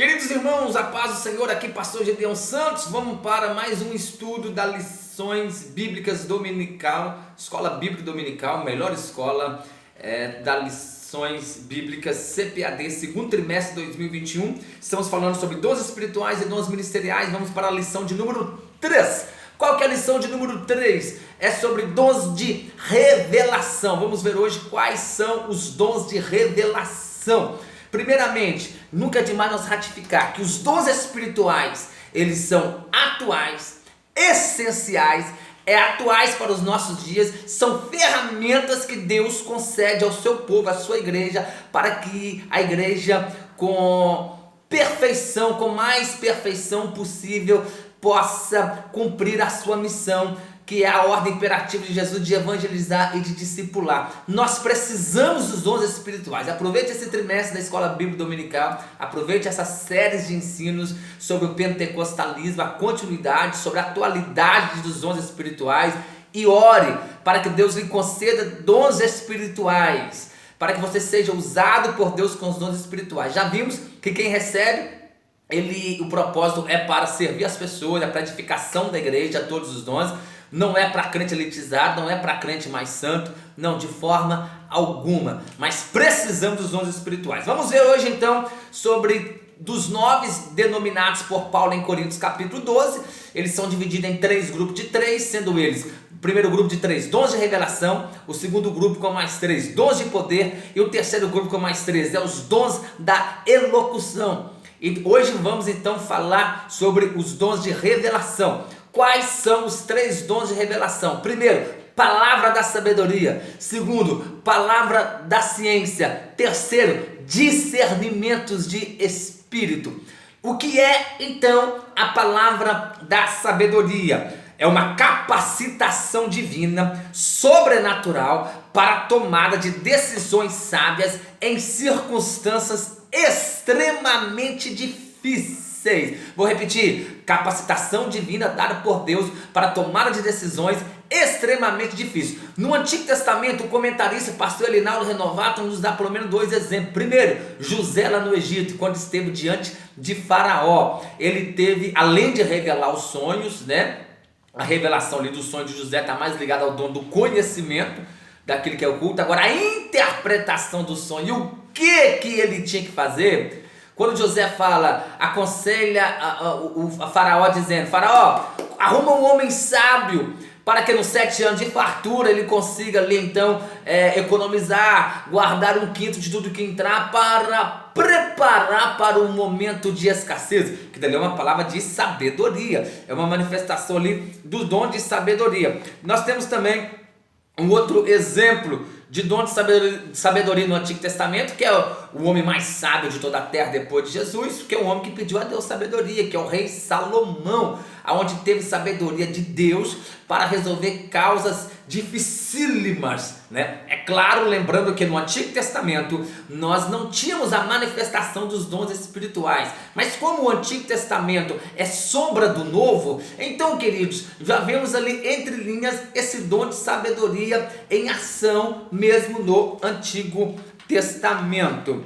Queridos irmãos, a paz do Senhor, aqui Pastor Gedeão Santos. Vamos para mais um estudo das lições bíblicas dominical, Escola Bíblica Dominical, melhor escola das lições bíblicas CPAD, segundo trimestre de 2021. Estamos falando sobre dons espirituais e dons ministeriais. Vamos para a lição de número 3. Qual que é a lição de número 3? É sobre dons de revelação. Vamos ver hoje quais são os dons de revelação. Primeiramente, nunca é demais nós ratificar que os dons espirituais, eles são atuais, essenciais, atuais para os nossos dias, são ferramentas que Deus concede ao seu povo, à sua igreja, para que a igreja com perfeição, com mais perfeição possível, possa cumprir a sua missão, que é a ordem imperativa de Jesus de evangelizar e de discipular. Nós precisamos dos dons espirituais. Aproveite esse trimestre da Escola Bíblica Dominical, aproveite essas séries de ensinos sobre o pentecostalismo, a continuidade, sobre a atualidade dos dons espirituais, e ore para que Deus lhe conceda dons espirituais, para que você seja usado por Deus com os dons espirituais. Já vimos que quem recebe, o propósito é para servir as pessoas, para a edificação da igreja, todos os dons. Não é para crente elitizado, não é para crente mais santo, não, de forma alguma. Mas precisamos dos dons espirituais. Vamos ver hoje então sobre dos 9 denominados por Paulo em Coríntios capítulo 12. Eles são divididos em 3 grupos de 3, sendo eles: o primeiro grupo de 3, dons de revelação; o segundo grupo com mais 3, dons de poder; e o terceiro grupo com mais 3, os dons da elocução. E hoje vamos então falar sobre os dons de revelação. Quais são os 3 dons de revelação? Primeiro, palavra da sabedoria. Segundo, palavra da ciência. Terceiro, discernimentos de espírito. O que é então a palavra da sabedoria? É uma capacitação divina, sobrenatural, para a tomada de decisões sábias em circunstâncias extremamente difíceis. Vou repetir: capacitação divina dada por Deus para a tomada de decisões extremamente difíceis. No Antigo Testamento, o comentarista pastor Elinaldo Renovato nos dá pelo menos 2 exemplos. Primeiro, José lá no Egito, quando esteve diante de Faraó, ele teve, além de revelar os sonhos, a revelação ali do sonho de José está mais ligada ao dom do conhecimento daquilo que é oculto. Agora, a interpretação do sonho e o que ele tinha que fazer. Quando José fala, aconselha a Faraó dizendo: Faraó, arruma um homem sábio para que nos 7 anos de fartura ele consiga ali então economizar, guardar 1/5 de tudo que entrar, para preparar para um momento de escassez. Que dali é uma palavra de sabedoria, é uma manifestação ali do dom de sabedoria. Nós temos também um outro exemplo de dom de sabedoria no Antigo Testamento, que é o homem mais sábio de toda a terra depois de Jesus, que é o homem que pediu a Deus sabedoria, que é o rei Salomão, aonde teve sabedoria de Deus para resolver causas dificílimas, É claro, lembrando que no Antigo Testamento nós não tínhamos a manifestação dos dons espirituais, mas como o Antigo Testamento é sombra do Novo, então, queridos, já vemos ali entre linhas esse dom de sabedoria em ação mesmo no Antigo Testamento.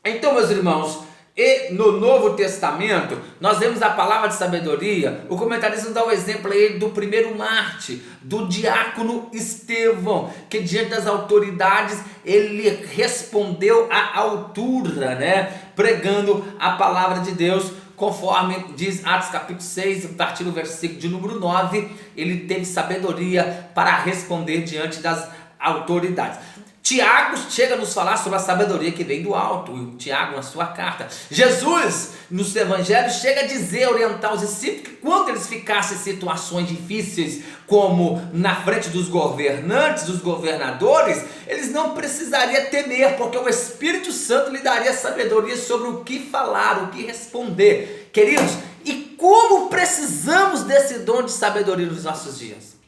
Então, meus irmãos, e no Novo Testamento, nós vemos a palavra de sabedoria. O comentarista dá o exemplo aí do primeiro mártir, do diácono Estevão, que diante das autoridades, ele respondeu à altura, pregando a palavra de Deus, conforme diz Atos capítulo 6, a partir do versículo de número 9, ele teve sabedoria para responder diante das autoridades. Tiago chega a nos falar sobre a sabedoria que vem do alto. Tiago, na sua carta. Jesus, nos evangelhos, chega a dizer, orientar os discípulos, que quando eles ficassem em situações difíceis, como na frente dos governantes, dos governadores, eles não precisariam temer, porque o Espírito Santo lhe daria sabedoria sobre o que falar, o que responder. Queridos, e como precisamos desse dom de sabedoria nos nossos dias?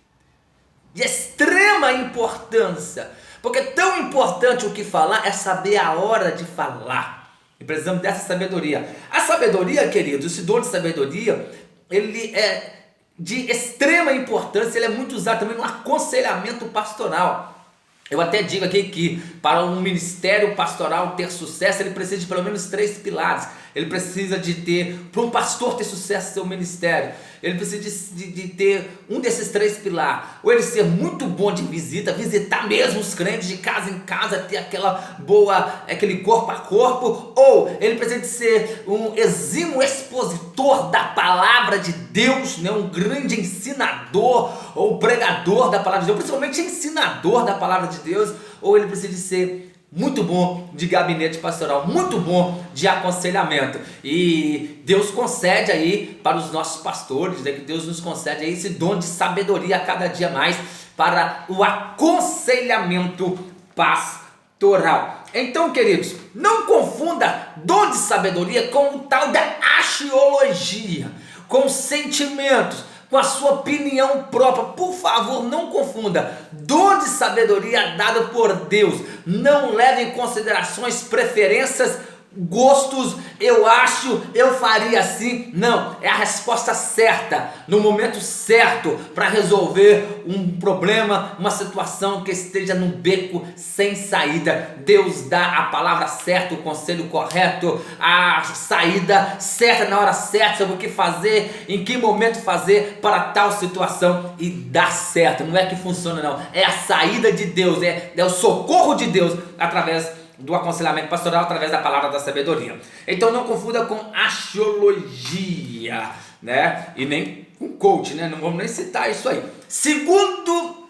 De extrema importância. Porque tão importante o que falar é saber a hora de falar. E precisamos dessa sabedoria. A sabedoria, queridos, esse dom de sabedoria, ele é de extrema importância, ele é muito usado também no aconselhamento pastoral. Eu até digo aqui que para um ministério pastoral ter sucesso, ele precisa de pelo menos 3 pilares. Ele precisa de ter, para um pastor ter sucesso no seu ministério, ele precisa de ter um desses 3 pilares. Ou ele ser muito bom de visitar mesmo os crentes de casa em casa, ter aquele corpo a corpo. Ou ele precisa de ser um exímio expositor da palavra de Deus, né? Um grande ensinador ou pregador da palavra de Deus, principalmente ensinador da palavra de Deus. Ou ele precisa de ser muito bom de gabinete pastoral, muito bom de aconselhamento. E Deus concede aí para os nossos pastores, né, que Deus nos concede aí esse dom de sabedoria a cada dia mais para o aconselhamento pastoral. Então, queridos, não confunda dom de sabedoria com o tal da axiologia, com sentimentos, com a sua opinião própria. Por favor, não confunda. Dom de sabedoria dado por Deus não leva em considerações preferências, gostos, eu acho, eu faria assim. Não, é a resposta certa, no momento certo, para resolver um problema, uma situação que esteja num beco sem saída. Deus dá a palavra certa, o conselho correto, a saída certa na hora certa, sobre o que fazer, em que momento fazer para tal situação, e dá certo. Não é que funciona não, é a saída de Deus, é o socorro de Deus através do aconselhamento pastoral, através da palavra da sabedoria. Então não confunda com axiologia, né? E nem com coach, né? Não vamos nem citar isso aí. O segundo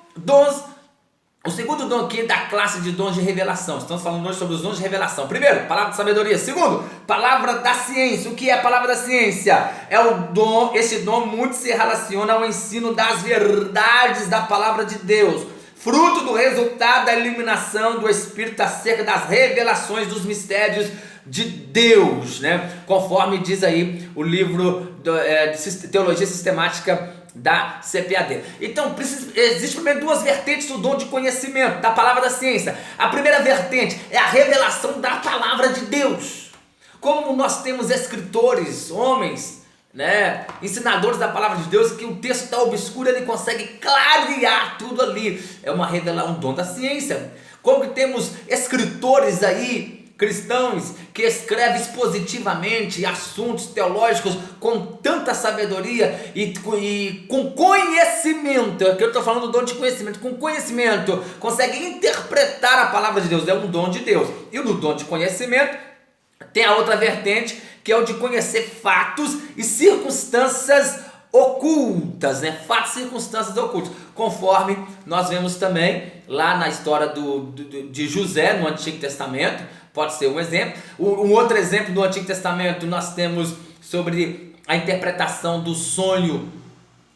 dom aqui da classe de dons de revelação. Estamos falando hoje sobre os dons de revelação. Primeiro, palavra de sabedoria. Segundo, palavra da ciência. O que é a palavra da ciência? É o dom, esse dom muito se relaciona ao ensino das verdades da palavra de Deus, fruto do resultado da iluminação do Espírito acerca das revelações dos mistérios de Deus, né? Conforme diz aí o livro de Teologia Sistemática da CPAD. Então, existe primeiro 2 vertentes do dom de conhecimento, da palavra da ciência. A primeira vertente é a revelação da palavra de Deus. Como nós temos escritores, homens, né, ensinadores da palavra de Deus, que o texto está obscuro, ele consegue clarear tudo ali. É um dom da ciência. Como que temos escritores aí, cristãos, que escrevem expositivamente assuntos teológicos com tanta sabedoria e com conhecimento. Aqui eu estou falando do dom de conhecimento. Com conhecimento consegue interpretar a palavra de Deus. É um dom de Deus. E no dom de conhecimento tem a outra vertente, que é o de conhecer fatos e circunstâncias ocultas, né? Fatos e circunstâncias ocultas, conforme nós vemos também lá na história de José no Antigo Testamento. Pode ser um exemplo. Um outro exemplo do Antigo Testamento nós temos sobre a interpretação do sonho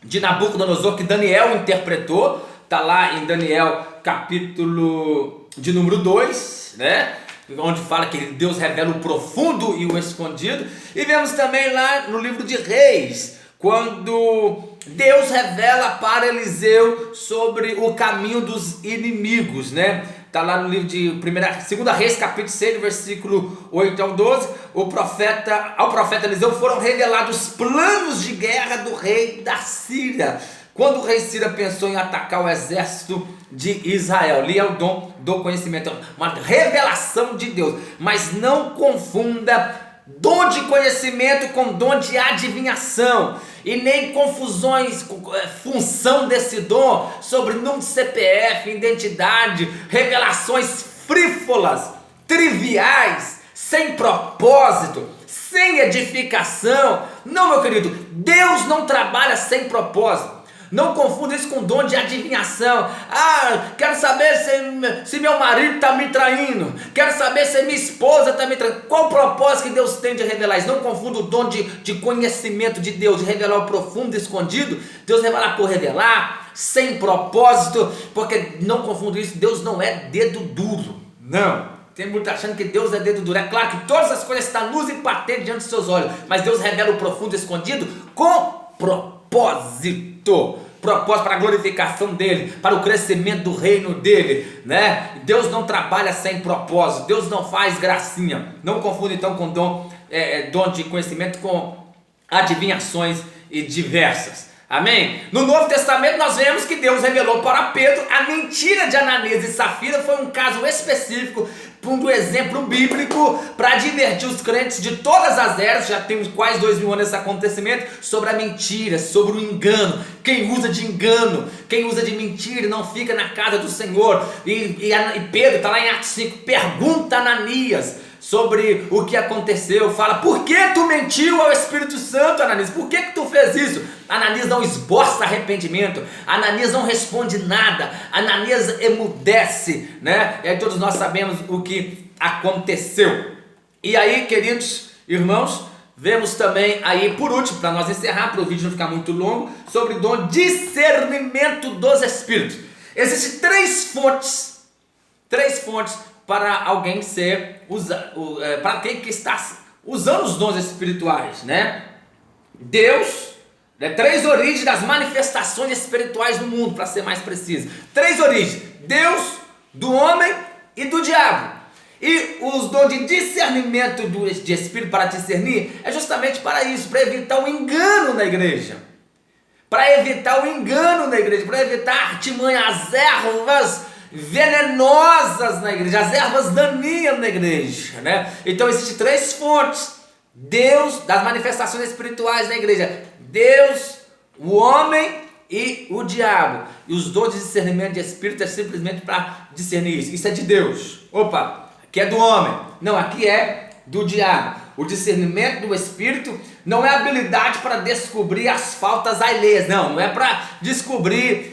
de Nabucodonosor, que Daniel interpretou. Está lá em Daniel capítulo de número 2, né? Onde fala que Deus revela o profundo e o escondido. E vemos também lá no livro de Reis, quando Deus revela para Eliseu sobre o caminho dos inimigos, né? Está lá no livro de 2 Reis, capítulo 6, versículo 8 ao 12. Ao profeta Eliseu foram revelados planos de guerra do rei da Síria, quando o rei Síria pensou em atacar o exército de Israel. Ali é o dom do conhecimento, uma revelação de Deus. Mas não confunda dom de conhecimento com dom de adivinhação, e nem confusões, função desse dom sobre número de CPF, identidade, revelações frívolas, triviais, sem propósito, sem edificação. Não, meu querido, Deus não trabalha sem propósito. Não confunda isso com dom de adivinhação. Quero saber se meu marido está me traindo. Quero saber se minha esposa está me traindo. Qual o propósito que Deus tem de revelar isso? Não confunda o dom de conhecimento de Deus, de revelar o profundo e escondido. Deus revela por revelar, sem propósito. Porque não confunda isso, Deus não é dedo duro. Não. Tem muito achando que Deus é dedo duro. É claro que todas as coisas estão luz e patente diante dos seus olhos. Mas Deus revela o profundo e escondido com propósito para a glorificação dele, para o crescimento do reino dele, né? Deus não trabalha sem propósito, Deus não faz gracinha. Não confunda então com dom de conhecimento com adivinhações e diversas, Amém? No Novo Testamento nós vemos que Deus revelou para Pedro a mentira de Ananias e Safira. Foi um caso específico, um exemplo bíblico para advertir os crentes de todas as eras. Já temos quase 2000 anos esse acontecimento, sobre a mentira, sobre o engano. Quem usa de engano, quem usa de mentira não fica na casa do Senhor. E Pedro está lá em Atos 5, pergunta a Ananias sobre o que aconteceu, fala: por que tu mentiu ao Espírito Santo, Ananias? Por que tu fez isso? Ananias não esboça arrependimento, Ananias não responde nada, Ananias emudece, né? E aí todos nós sabemos o que aconteceu. E aí, queridos irmãos, vemos também aí, por último, para nós encerrar, para o vídeo não ficar muito longo, sobre o dom discernimento dos Espíritos. Existem três fontes para alguém para quem que está usando os dons espirituais, né? Deus, né? Três origens das manifestações espirituais no mundo, para ser mais preciso. Três origens: Deus, do homem e do diabo. E os dons de discernimento de espírito para discernir é justamente para isso, para evitar o engano na igreja. Para evitar o engano na igreja, para evitar artimanha, as ervas venenosas na igreja, as ervas daninhas na igreja, né? Então existem três fontes: Deus, das manifestações espirituais na igreja, Deus, o homem e o diabo. E os dons de discernimento de espírito é simplesmente para discernir isso. Isso é de Deus. Opa, aqui é do homem. Não, aqui é do diabo. O discernimento do espírito não é habilidade para descobrir as faltas alheias, não é para descobrir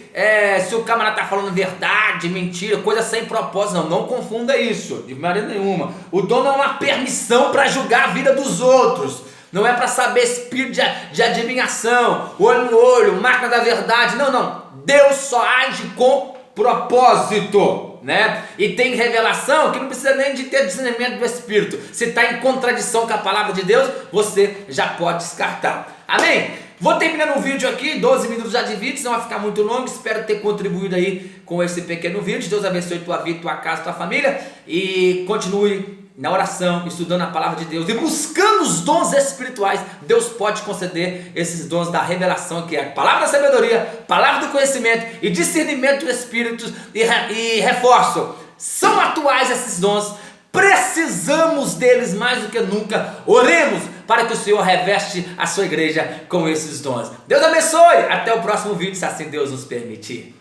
se o camarada está falando verdade, mentira, coisa sem propósito, não confunda isso, de maneira nenhuma. O dom não é uma permissão para julgar a vida dos outros, não é para saber espírito de adivinhação, olho no olho, máquina da verdade, não, Deus só age com propósito, né? E tem revelação que não precisa nem de ter discernimento do Espírito. Se está em contradição com a palavra de Deus, você já pode descartar. Amém? Vou terminando o vídeo aqui, 12 minutos já de vídeo, senão vai ficar muito longo. Espero ter contribuído aí com esse pequeno vídeo. Deus abençoe tua vida, tua casa, tua família, e continue na oração, estudando a palavra de Deus e buscando os dons espirituais. Deus pode conceder esses dons da revelação, que é a palavra da sabedoria, palavra do conhecimento e discernimento do Espírito. E reforço, são atuais esses dons, precisamos deles mais do que nunca. Oremos para que o Senhor reveste a sua igreja com esses dons. Deus abençoe, até o próximo vídeo, se assim Deus nos permitir.